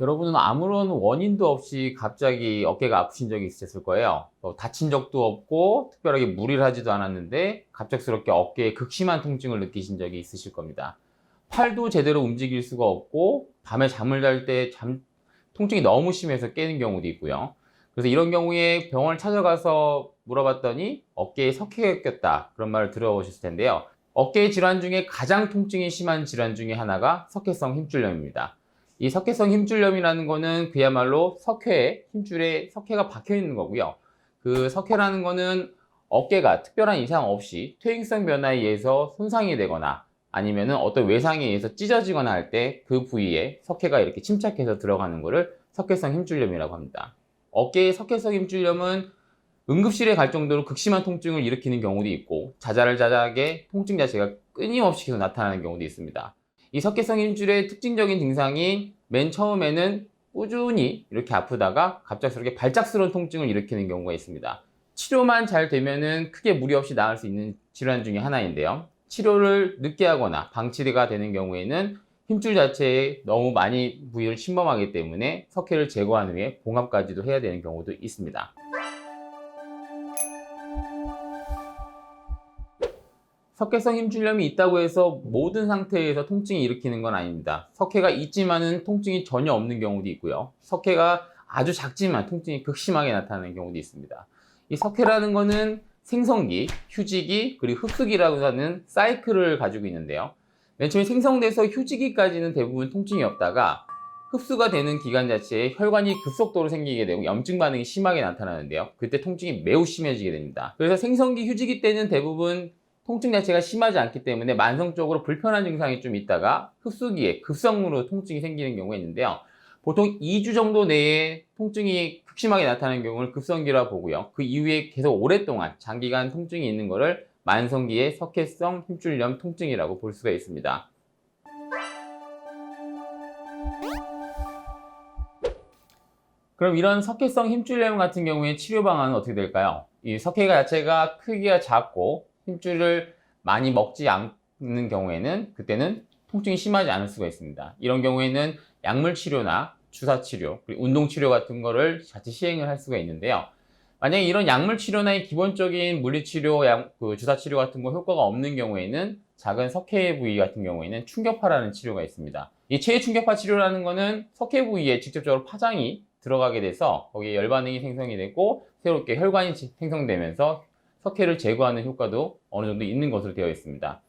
여러분은 아무런 원인도 없이 갑자기 어깨가 아프신 적이 있으셨을 거예요. 다친 적도 없고 특별하게 무리를 하지도 않았는데 갑작스럽게 어깨에 극심한 통증을 느끼신 적이 있으실 겁니다. 팔도 제대로 움직일 수가 없고 밤에 잠을 잘 때 통증이 너무 심해서 깨는 경우도 있고요. 그래서 이런 경우에 병원을 찾아가서 물어봤더니 어깨에 석회가 꼈다, 그런 말을 들어보셨을 텐데요. 어깨 질환 중에 가장 통증이 심한 질환 중에 하나가 석회성 힘줄염입니다. 이 석회성 힘줄염이라는 거는 그야말로 석회에, 힘줄에 석회가 박혀 있는 거고요. 그 석회라는 거는 어깨가 특별한 이상 없이 퇴행성 변화에 의해서 손상이 되거나 아니면은 어떤 외상에 의해서 찢어지거나 할 때 그 부위에 석회가 이렇게 침착해서 들어가는 거를 석회성 힘줄염이라고 합니다. 어깨의 석회성 힘줄염은 응급실에 갈 정도로 극심한 통증을 일으키는 경우도 있고 자잘자잘하게 통증 자체가 끊임없이 계속 나타나는 경우도 있습니다. 이 석회성 힘줄의 특징적인 증상이 맨 처음에는 꾸준히 이렇게 아프다가 갑작스럽게 발작스러운 통증을 일으키는 경우가 있습니다. 치료만 잘 되면은 크게 무리 없이 나을 수 있는 질환 중에 하나인데요. 치료를 늦게 하거나 방치가 되는 경우에는 힘줄 자체에 너무 많이 부위를 침범하기 때문에 석회를 제거한 후에 봉합까지도 해야 되는 경우도 있습니다. 석회성 힘줄염이 있다고 해서 모든 상태에서 통증이 일으키는 건 아닙니다. 석회가 있지만은 통증이 전혀 없는 경우도 있고요. 석회가 아주 작지만 통증이 극심하게 나타나는 경우도 있습니다. 이 석회라는 거는 생성기, 휴지기, 그리고 흡수기라고 하는 사이클을 가지고 있는데요. 맨 처음에 생성돼서 휴지기까지는 대부분 통증이 없다가 흡수가 되는 기간 자체에 혈관이 급속도로 생기게 되고 염증 반응이 심하게 나타나는데요. 그때 통증이 매우 심해지게 됩니다. 그래서 생성기, 휴지기 때는 대부분 통증 자체가 심하지 않기 때문에 만성적으로 불편한 증상이 좀 있다가 흡수기에 급성으로 통증이 생기는 경우가 있는데요. 보통 2주 정도 내에 통증이 극심하게 나타나는 경우를 급성기라 보고요. 그 이후에 계속 오랫동안 장기간 통증이 있는 것을 만성기의 석회성 힘줄염 통증이라고 볼 수가 있습니다. 그럼 이런 석회성 힘줄염 같은 경우에 치료 방안은 어떻게 될까요? 이 석회가 자체가 크기가 작고 힘줄을 많이 먹지 않는 경우에는 그때는 통증이 심하지 않을 수가 있습니다. 이런 경우에는 약물 치료나 주사 치료, 그리고 운동 치료 같은 거를 같이 시행을 할 수가 있는데요. 만약에 이런 약물 치료나 기본적인 물리 치료, 주사 치료 같은 거 효과가 없는 경우에는 작은 석회 부위 같은 경우에는 충격파라는 치료가 있습니다. 이 체외 충격파 치료라는 거는 석회 부위에 직접적으로 파장이 들어가게 돼서 거기에 열 반응이 생성이 되고 새롭게 혈관이 생성되면서 석회를 제거하는 효과도 어느 정도 있는 것으로 되어 있습니다.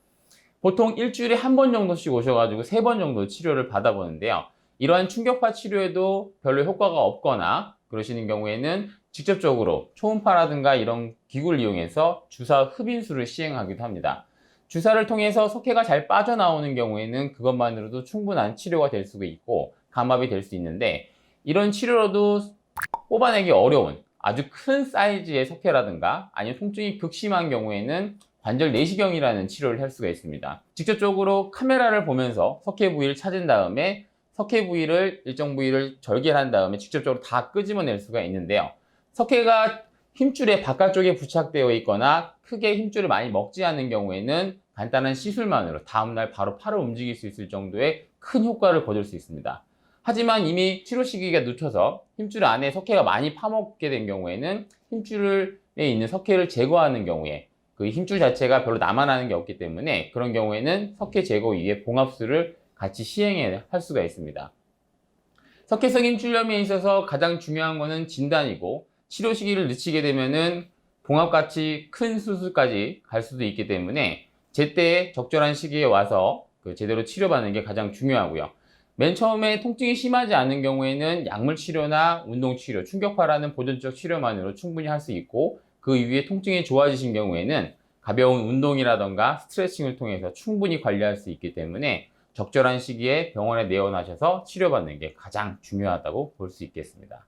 보통 일주일에 한 번 정도씩 오셔가지고 3번 정도 치료를 받아보는데요. 이러한 충격파 치료에도 별로 효과가 없거나 그러시는 경우에는 직접적으로 초음파라든가 이런 기구를 이용해서 주사 흡인술을 시행하기도 합니다. 주사를 통해서 석회가 잘 빠져나오는 경우에는 그것만으로도 충분한 치료가 될 수가 있고 감압이 될 수 있는데 이런 치료로도 뽑아내기 어려운 아주 큰 사이즈의 석회라든가 아니면 통증이 극심한 경우에는 관절 내시경이라는 치료를 할 수가 있습니다. 직접적으로 카메라를 보면서 석회 부위를 찾은 다음에 석회 부위를 일정 부위를 절개한 다음에 직접적으로 다 끄집어낼 수가 있는데요. 석회가 힘줄의 바깥쪽에 부착되어 있거나 크게 힘줄을 많이 먹지 않는 경우에는 간단한 시술만으로 다음날 바로 팔을 움직일 수 있을 정도의 큰 효과를 거둘 수 있습니다. 하지만 이미 치료 시기가 늦춰서 힘줄 안에 석회가 많이 파먹게 된 경우에는 힘줄에 있는 석회를 제거하는 경우에 그 힘줄 자체가 별로 남아나는 게 없기 때문에 그런 경우에는 석회 제거 이후에 봉합술을 같이 시행할 수가 있습니다. 석회성 힘줄염에 있어서 가장 중요한 것은 진단이고 치료 시기를 늦추게 되면은 봉합같이 큰 수술까지 갈 수도 있기 때문에 제때 적절한 시기에 와서 제대로 치료받는 게 가장 중요하고요. 맨 처음에 통증이 심하지 않은 경우에는 약물 치료나 운동 치료, 충격파라는 보존적 치료만으로 충분히 할 수 있고 그 이후에 통증이 좋아지신 경우에는 가벼운 운동이라던가 스트레칭을 통해서 충분히 관리할 수 있기 때문에 적절한 시기에 병원에 내원하셔서 치료받는 게 가장 중요하다고 볼 수 있겠습니다.